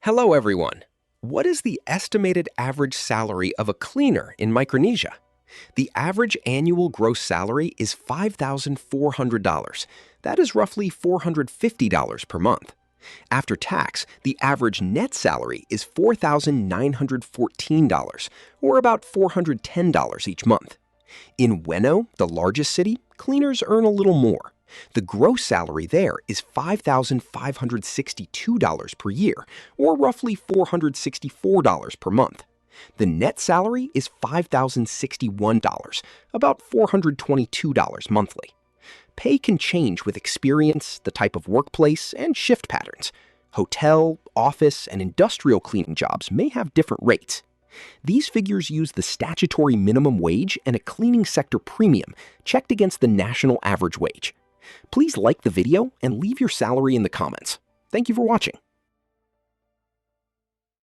Hello, everyone. What is the estimated average salary of a cleaner in Micronesia? The average annual gross salary is $5,400. That is roughly $450 per month. After tax, the average net salary is $4,914, or about $410 each month. In Weno, the largest city, cleaners earn a little more. The gross salary there is $5,562 per year, or roughly $464 per month. The net salary is $5,061, about $422 monthly. Pay can change with experience, the type of workplace, and shift patterns. Hotel, office, and industrial cleaning jobs may have different rates. These figures use the statutory minimum wage and a cleaning sector premium checked against the national average wage. Please like the video and leave your salary in the comments. Thank you for watching.